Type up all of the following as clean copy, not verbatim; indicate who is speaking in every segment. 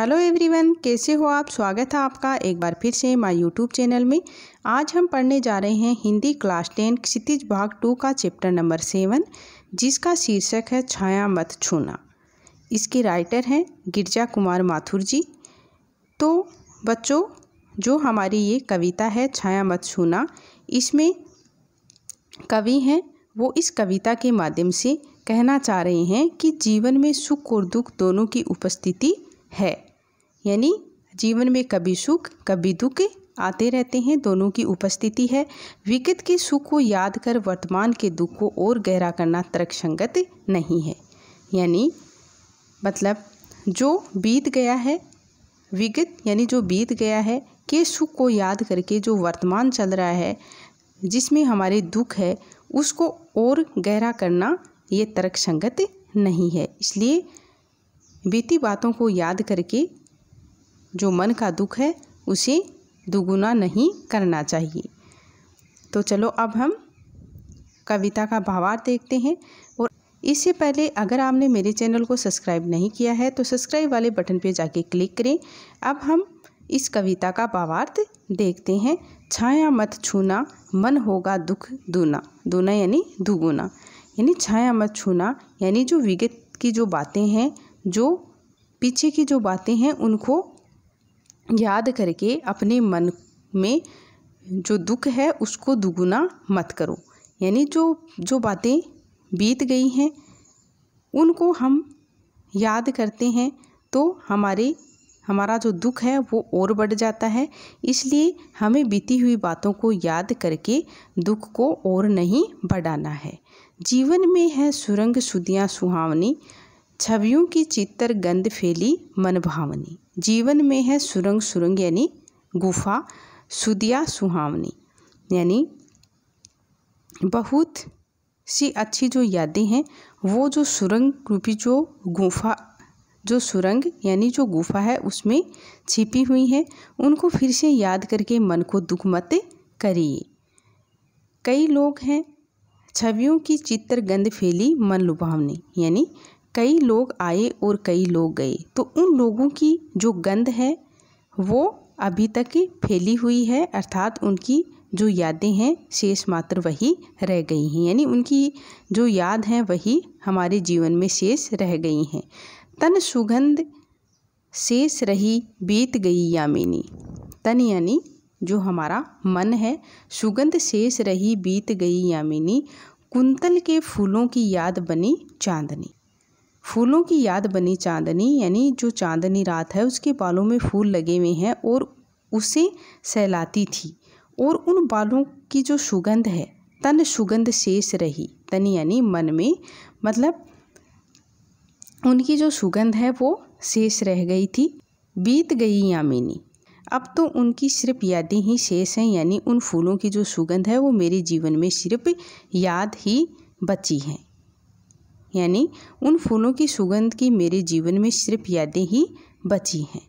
Speaker 1: Hello everyone, कैसे हो आप। स्वागत है आपका एक बार फिर से माय यूट्यूब चैनल में। आज हम पढ़ने जा रहे हैं हिंदी क्लास 10 क्षितिज भाग 2 का चैप्टर नंबर 7, जिसका शीर्षक है छाया मत छूना। इसके राइटर हैं गिरजा कुमार माथुर जी। तो बच्चों, जो हमारी ये कविता है छाया मत छूना, इसमें कवि हैं वो इस कविता के माध्यम से कहना चाह रहे हैं कि जीवन में सुख और दुख दोनों की उपस्थिति है। यानी जीवन में कभी सुख कभी दुख आते रहते हैं, दोनों की उपस्थिति है। विगत के सुख को याद कर वर्तमान के दुख को और गहरा करना तर्कसंगत नहीं है। यानी मतलब जो बीत गया है, विगत यानी जो बीत गया है के सुख को याद करके जो वर्तमान चल रहा है जिसमें हमारे दुख है, उसको और गहरा करना ये तर्कसंगत नहीं है। इसलिए बीती बातों को याद करके जो मन का दुख है उसे दुगुना नहीं करना चाहिए। तो चलो अब हम कविता का भावार्थ देखते हैं। और इससे पहले अगर आपने मेरे चैनल को सब्सक्राइब नहीं किया है तो सब्सक्राइब वाले बटन पे जाके क्लिक करें। अब हम इस कविता का भावार्थ देखते हैं। छाया मत छूना, मन होगा दुख दूना। दूना यानी दुगुना। यानी छाया मत छूना यानी जो विगत की जो बातें हैं, जो पीछे की जो बातें हैं, उनको याद करके अपने मन में जो दुख है उसको दुगुना मत करो। यानी जो बातें बीत गई हैं उनको हम याद करते हैं तो हमारा जो दुख है वो और बढ़ जाता है। इसलिए हमें बीती हुई बातों को याद करके दुख को और नहीं बढ़ाना है। जीवन में है सुरंग सुदियाँ सुहावनी, छवियों की चित्तर गंध फैली मन भावनी। जीवन में है सुरंग यानी गुफा, सुदिया सुहावनी यानी बहुत सी अच्छी जो यादें हैं, वो जो सुरंग रूपी जो गुफा, जो सुरंग यानी जो गुफा है उसमें छिपी हुई है, उनको फिर से याद करके मन को दुख मत करिए। कई लोग हैं, छवियों की चित्तर गंध फैली मन लुभावनी यानी कई लोग आए और कई लोग गए, तो उन लोगों की जो गंध है वो अभी तक फैली हुई है, अर्थात उनकी जो यादें हैं शेष मात्र वही रह गई हैं। यानी उनकी जो याद हैं वही हमारे जीवन में शेष रह गई हैं। तन सुगंध शेष रही बीत गई यामिनी। तन यानी जो हमारा मन है, सुगंध शेष रही बीत गई यामिनी। कुंतल के फूलों की याद बनी चांदनी। फूलों की याद बनी चांदनी यानी जो चांदनी रात है उसके बालों में फूल लगे हुए हैं और उसे सहलाती थी, और उन बालों की जो सुगंध है, तन सुगंध शेष रही। तन यानी मन में, मतलब उनकी जो सुगंध है वो शेष रह गई थी। बीत गई यामिनी, अब तो उनकी सिर्फ यादें ही शेष हैं। यानी उन फूलों की जो सुगंध है वो मेरे जीवन में सिर्फ याद ही बची हैं। यानी उन फूलों की सुगंध की मेरे जीवन में सिर्फ यादें ही बची हैं।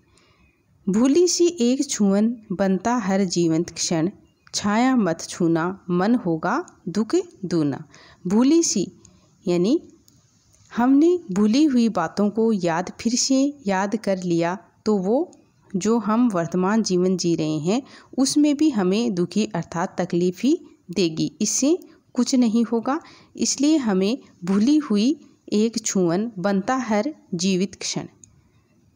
Speaker 1: भूली सी एक छुअन बनता हर जीवंत क्षण, छाया मत छूना मन होगा दुख दूना। भूली सी यानी हमने भूली हुई बातों को फिर से याद कर लिया तो वो जो हम वर्तमान जीवन जी रहे हैं उसमें भी हमें दुखी अर्थात तकलीफ ही देगी, इससे कुछ नहीं होगा। इसलिए हमें भूली हुई एक छुअन बनता हर जीवित क्षण,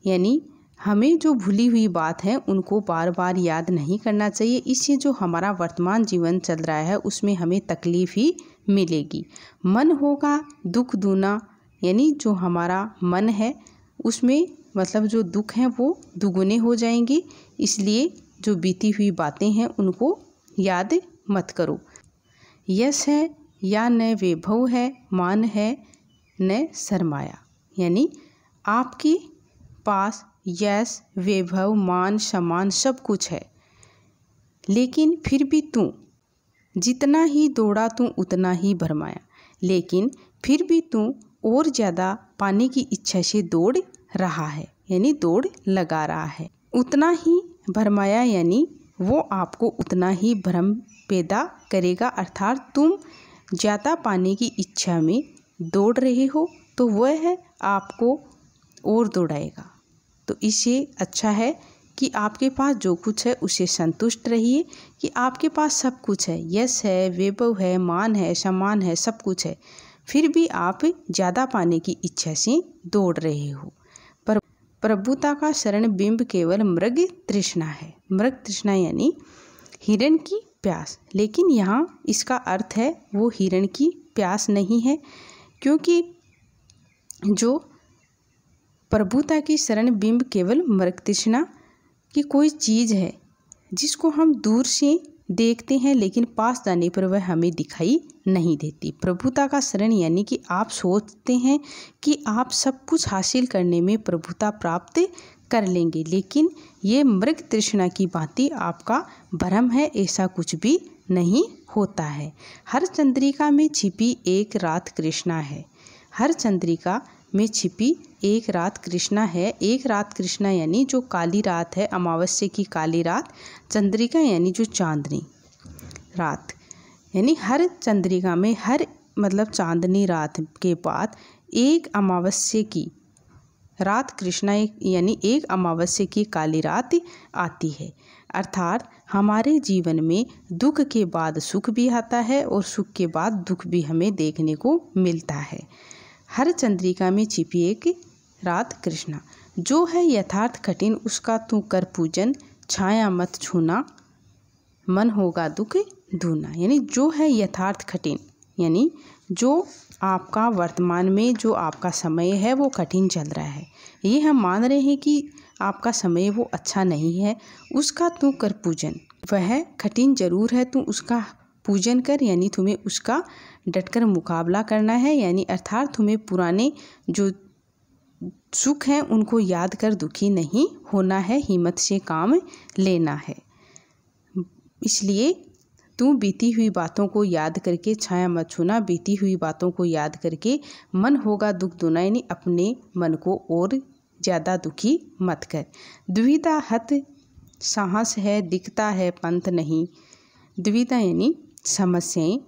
Speaker 1: यानी हमें जो भूली हुई बात है उनको बार बार याद नहीं करना चाहिए। इससे जो हमारा वर्तमान जीवन चल रहा है उसमें हमें तकलीफ ही मिलेगी। मन होगा दुख दूना यानी जो हमारा मन है उसमें मतलब जो दुख हैं वो दुगुने हो जाएंगे। इसलिए जो बीती हुई बातें हैं उनको याद मत करो। यश है या न वैभव है, मान है न सरमाया। यानी आपके पास यश वैभव मान सम्मान सब कुछ है, लेकिन फिर भी तू जितना ही दौड़ा तू उतना ही भरमाया। लेकिन फिर भी तू और ज़्यादा पाने की इच्छा से दौड़ रहा है, यानी दौड़ लगा रहा है। उतना ही भरमाया यानी वो आपको उतना ही भ्रम पैदा करेगा, अर्थात तुम ज़्यादा पाने की इच्छा में दौड़ रहे हो तो वह आपको और दौड़ाएगा। तो इससे अच्छा है कि आपके पास जो कुछ है उससे संतुष्ट रहिए कि आपके पास सब कुछ है, यश है, वैभव है, मान है, सम्मान है, सब कुछ है, फिर भी आप ज़्यादा पाने की इच्छा से दौड़ रहे हो। पर प्रभुता का शरण बिंब केवल मृग तृष्णा है। मृग तृष्णा यानी हिरण की प्यास, लेकिन यहाँ इसका अर्थ है वो हिरण की प्यास नहीं है, क्योंकि जो प्रभुता की शरण बिंब केवल मृग तृष्णा की कोई चीज़ है जिसको हम दूर से देखते हैं लेकिन पास जाने पर वह हमें दिखाई नहीं देती। प्रभुता का शरण यानी कि आप सोचते हैं कि आप सब कुछ हासिल करने में प्रभुता प्राप्त कर लेंगे, लेकिन ये मृग तृष्णा की भांति आपका भ्रम है, ऐसा कुछ भी नहीं होता है। हर चंद्रिका में छिपी एक रात कृष्णा है। हर चंद्रिका में छिपी एक रात कृष्णा है। एक रात कृष्णा यानी जो काली रात है, अमावस्या की काली रात। चंद्रिका यानी जो चांदनी रात, यानी हर चंद्रिका में हर मतलब चांदनी रात के बाद एक अमावस्या की रात कृष्णा यानी एक अमावस्या की काली रात आती है। अर्थात हमारे जीवन में दुख के बाद सुख भी आता है और सुख के बाद दुख भी हमें देखने को मिलता है। हर चंद्रिका में छिपी एक रात कृष्णा, जो है यथार्थ कठिन उसका तू कर पूजन, छाया मत छूना मन होगा दुख दूना। यानी जो है यथार्थ कठिन, यानी जो आपका वर्तमान में जो आपका समय है वो कठिन चल रहा है, ये हम मान रहे हैं कि आपका समय वो अच्छा नहीं है, उसका तू कर पूजन। वह कठिन जरूर है, तू उसका पूजन कर, यानी तुम्हें उसका डटकर मुकाबला करना है, यानी अर्थात तुम्हें पुराने जो सुख हैं उनको याद कर दुखी नहीं होना है, हिम्मत से काम लेना है। इसलिए तू बीती हुई बातों को याद करके छाया मत छूना, बीती हुई बातों को याद करके मन होगा दुख दूना, यानी अपने मन को और ज़्यादा दुखी मत कर। द्विधा हत साहस है, दिखता है पंथ नहीं। द्विधा यानी समस्याएं,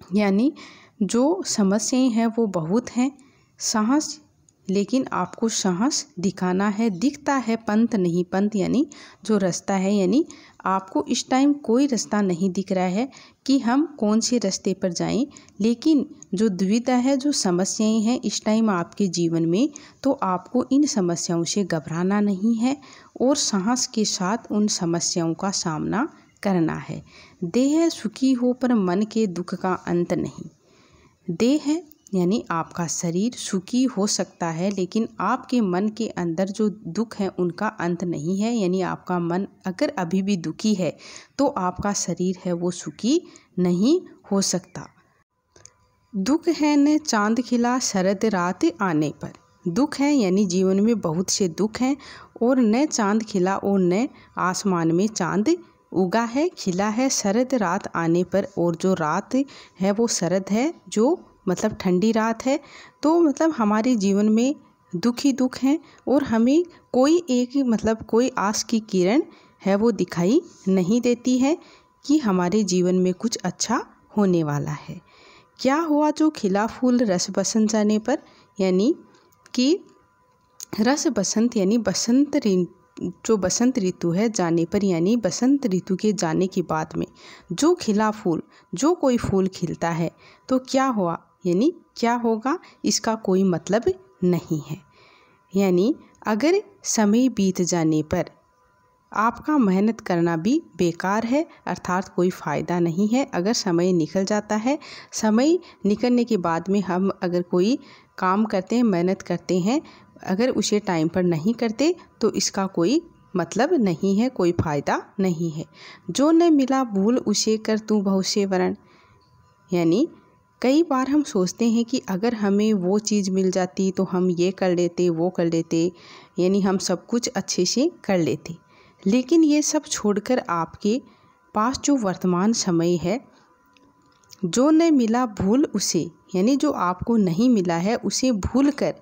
Speaker 1: यानी जो समस्याएं हैं वो बहुत हैं। साहस, लेकिन आपको साहस दिखाना है। दिखता है पंथ नहीं, पंथ यानी जो रास्ता है, यानी आपको इस टाइम कोई रास्ता नहीं दिख रहा है कि हम कौन से रास्ते पर जाएं, लेकिन जो दुविधा है, जो समस्याएं हैं इस टाइम आपके जीवन में, तो आपको इन समस्याओं से घबराना नहीं है और साहस के साथ उन समस्याओं का सामना करना है। देह सुखी हो पर मन के दुख का अंत नहीं। देह यानी आपका शरीर सुखी हो सकता है, लेकिन आपके मन के अंदर जो दुख है उनका अंत नहीं है। यानी आपका मन अगर अभी भी दुखी है तो आपका शरीर है वो सुखी नहीं हो सकता। दुख है न चांद खिला शरद रात आने पर। दुख है यानी जीवन में बहुत से दुख हैं और न चांद खिला और न आसमान में चांद उगा है, खिला है शरद रात आने पर। और जो रात है वो शरद है, जो मतलब ठंडी रात है। तो मतलब हमारे जीवन में दुख ही दुख हैं और हमें कोई एक मतलब कोई आस की किरण है वो दिखाई नहीं देती है कि हमारे जीवन में कुछ अच्छा होने वाला है। क्या हुआ जो खिला फूल रस बसंत जाने पर, यानी कि रस बसंत यानी बसंत जो बसंत ऋतु है जाने पर, यानी बसंत ऋतु के जाने के बाद में जो खिला फूल, जो कोई फूल खिलता है तो क्या हुआ, यानी क्या होगा इसका कोई मतलब नहीं है। यानी अगर समय बीत जाने पर आपका मेहनत करना भी बेकार है, अर्थात कोई फ़ायदा नहीं है। अगर समय निकल जाता है, समय निकलने के बाद में हम अगर कोई काम करते हैं, मेहनत करते हैं, अगर उसे टाइम पर नहीं करते तो इसका कोई मतलब नहीं है, कोई फ़ायदा नहीं है। जो न मिला भूल उसे कर तू बहुत से वरण। यानी कई बार हम सोचते हैं कि अगर हमें वो चीज़ मिल जाती तो हम ये कर लेते, वो कर लेते, यानी हम सब कुछ अच्छे से कर लेते। लेकिन ये सब छोड़कर आपके पास जो वर्तमान समय है, जो न मिला भूल उसे, यानी जो आपको नहीं मिला है उसे भूल कर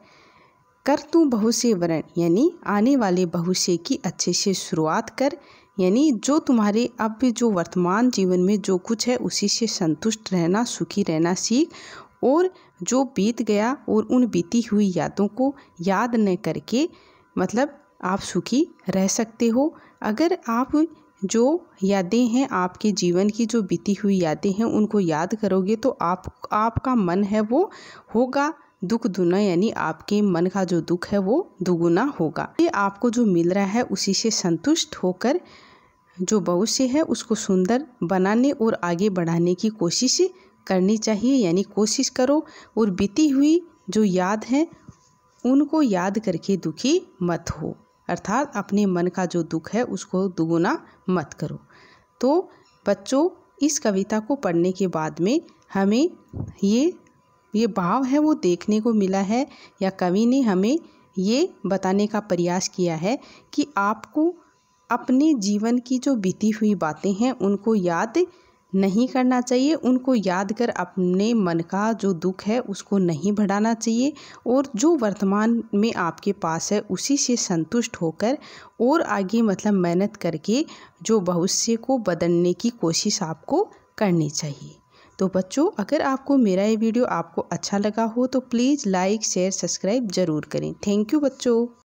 Speaker 1: तू बहुत से वरण, यानी आने वाले भविष्य की अच्छे से शुरुआत कर। यानी जो तुम्हारे अब जो वर्तमान जीवन में जो कुछ है उसी से संतुष्ट रहना, सुखी रहना सीख। और जो बीत गया और उन बीती हुई यादों को याद न करके मतलब आप सुखी रह सकते हो। अगर आप जो यादें हैं, आपके जीवन की जो बीती हुई यादें हैं, उनको याद करोगे तो आपका मन है वो होगा दुख दुना, यानी आपके मन का जो दुख है वो दुगुना होगा। ये आपको जो मिल रहा है उसी से संतुष्ट होकर जो भविष्य है उसको सुंदर बनाने और आगे बढ़ाने की कोशिश करनी चाहिए। यानी कोशिश करो और बीती हुई जो याद है उनको याद करके दुखी मत हो, अर्थात अपने मन का जो दुख है उसको दुगुना मत करो। तो बच्चों, इस कविता को पढ़ने के बाद में हमें ये भाव है वो देखने को मिला है, या कवि ने हमें ये बताने का प्रयास किया है कि आपको अपने जीवन की जो बीती हुई बातें हैं उनको याद नहीं करना चाहिए, उनको याद कर अपने मन का जो दुख है उसको नहीं बढ़ाना चाहिए, और जो वर्तमान में आपके पास है उसी से संतुष्ट होकर और आगे मतलब मेहनत करके जो भविष्य को बदलने की कोशिश आपको करनी चाहिए। तो बच्चों, अगर आपको मेरा ये वीडियो आपको अच्छा लगा हो तो प्लीज़ लाइक शेयर सब्सक्राइब ज़रूर करें। थैंक यू बच्चों।